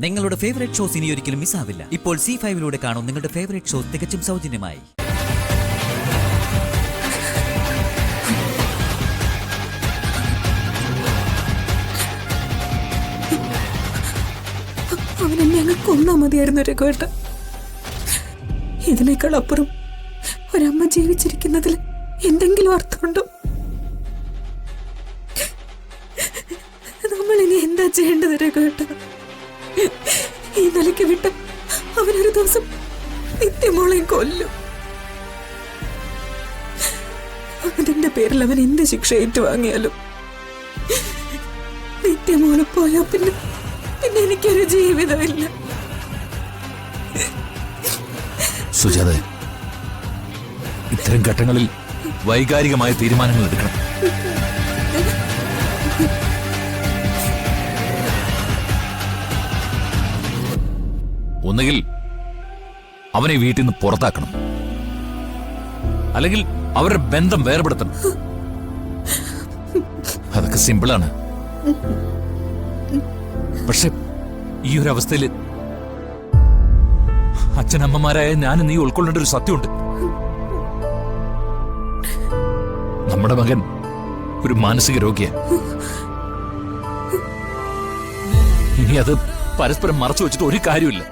നിങ്ങളുടെ favourite shows ഇനി ഒരിക്കലും മിസ്സാവില്ല. ഇപ്പോൾ C5-ലൂടെ കാണും നിങ്ങളുടെ ഫേവറേറ്റ് ഷോസ് തികച്ചും സൗജന്യമായി. അവനെന്നെ അങ്ങ് കൊന്നാ മതിയായിരുന്നു രഘുവേട്ട. ഇതിനേക്കാൾ അപ്പുറം ഒരമ്മ ജീവിച്ചിരിക്കുന്നതിൽ എന്തെങ്കിലും അർത്ഥമുണ്ടോ? നമ്മൾ ഇനി എന്താ ചെയ്യേണ്ടത് രഘുവേട്ട? ഈ നിലയ്ക്ക് വിട്ട് അവനൊരു ദിവസം നിത്യമോളെയും കൊല്ലും. അതിന്റെ പേരിൽ അവൻ എന്ത് ശിക്ഷ ഏറ്റുവാങ്ങിയാലും നിത്യമോളെ പോയാ പിന്നെ എനിക്കൊരു ജീവിതമില്ല. സുജാത, ഇത്തരം ഘട്ടങ്ങളിൽ വൈകാരികമായ തീരുമാനങ്ങൾ എടുക്കണം. ഒന്നുകിൽ അവനെ വീട്ടിൽ നിന്ന് പുറത്താക്കണം, അല്ലെങ്കിൽ അവരുടെ ബന്ധം വേർപെടുത്തണം. അതൊക്കെ സിമ്പിളാണ്. പക്ഷെ ഈ ഒരു അവസ്ഥയിൽ അച്ഛനമ്മമാരായ ഞാനും നീ ഉൾക്കൊള്ളേണ്ട ഒരു സത്യമുണ്ട്. നമ്മുടെ മകൻ ഒരു മാനസിക രോഗിയാണ്. ഇനി അത് പരസ്പരം മറച്ചു വെച്ചിട്ട് ഒരു കാര്യമില്ല.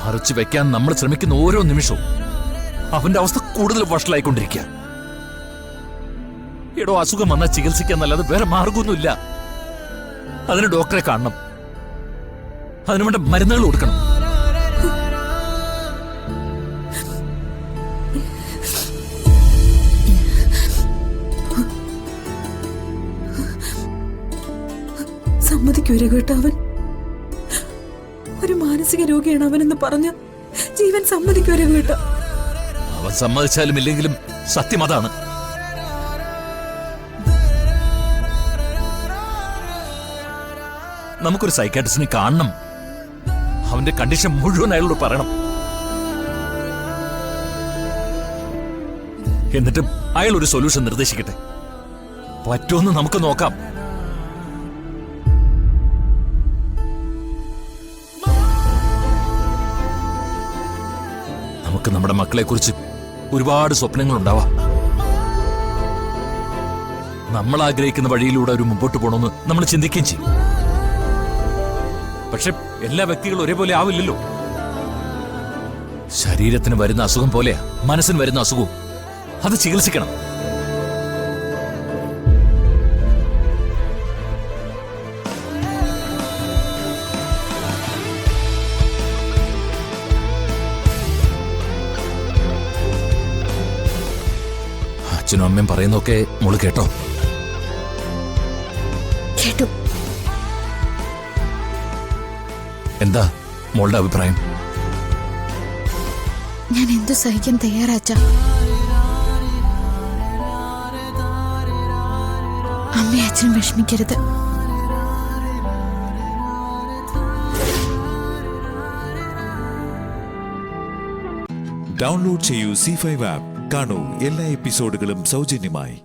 മറച്ചു വെക്കാൻ നമ്മൾ ശ്രമിക്കുന്ന ഓരോ നിമിഷവും അവന്റെ അവസ്ഥ കൂടുതൽ വഷളായിക്കൊണ്ടിരിക്കുക. എടോ, അസുഖം വന്നാൽ ചികിത്സിക്കാൻ നല്ലത് വേറെ മാർഗമൊന്നുമില്ല. അതിന് ഡോക്ടറെ കാണണം, അതിനു വേണ്ട മരുന്നുകൾ കൊടുക്കണം. സമ്മതിക്കൂ രഘുവേട്ട, അവൻ ഒരു മാനസിക രോഗിയാണ് അവനെന്ന് പറഞ്ഞ ജീവൻ സമ്മതിക്കൂ രഘുവേട്ട? അവൻ സമ്മതിച്ചാലും ഇല്ലെങ്കിലും സത്യം അതാണ്. നമുക്കൊരു സൈക്കാട്രിസ്റ്റിനെ കാണണം. അവന്റെ കണ്ടീഷൻ മുഴുവൻ അയാളോട് പറയണം. എന്നിട്ട് അയാൾ ഒരു സൊല്യൂഷൻ നിർദ്ദേശിക്കട്ടെ. പറ്റുമെന്ന് നമുക്ക് നോക്കാം. നമുക്ക് നമ്മുടെ മക്കളെ കുറിച്ച് ഒരുപാട് സ്വപ്നങ്ങൾ ഉണ്ടാവാം. നമ്മൾ ആഗ്രഹിക്കുന്ന വഴിയിലൂടെ ഒരു മുമ്പോട്ട് പോകണമെന്ന് നമ്മൾ ചിന്തിക്കുകയും ചെയ്യും. പക്ഷെ എല്ലാ വ്യക്തികളും ഒരേപോലെ ആവില്ലല്ലോ. ശരീരത്തിന് വരുന്ന അസുഖം പോലെയാ മനസ്സിന് വരുന്ന അസുഖവും. അത് ചികിത്സിക്കണം. അച്ഛനും അമ്മയും പറയുന്നൊക്കെ മോള് കേട്ടോ? കേട്ടു. എന്താ മോളുടെ അഭിപ്രായം? ഞാൻ എന്തു സഹിക്കാൻ തയ്യാറാച്ച. അമ്മയും അച്ഛനും വിഷമിക്കരുത്. ഡൗൺലോഡ് ചെയ്യൂ C5 ആപ്പ്. കാണൂ എല്ലാ എപ്പിസോഡുകളും സൗജന്യമായി.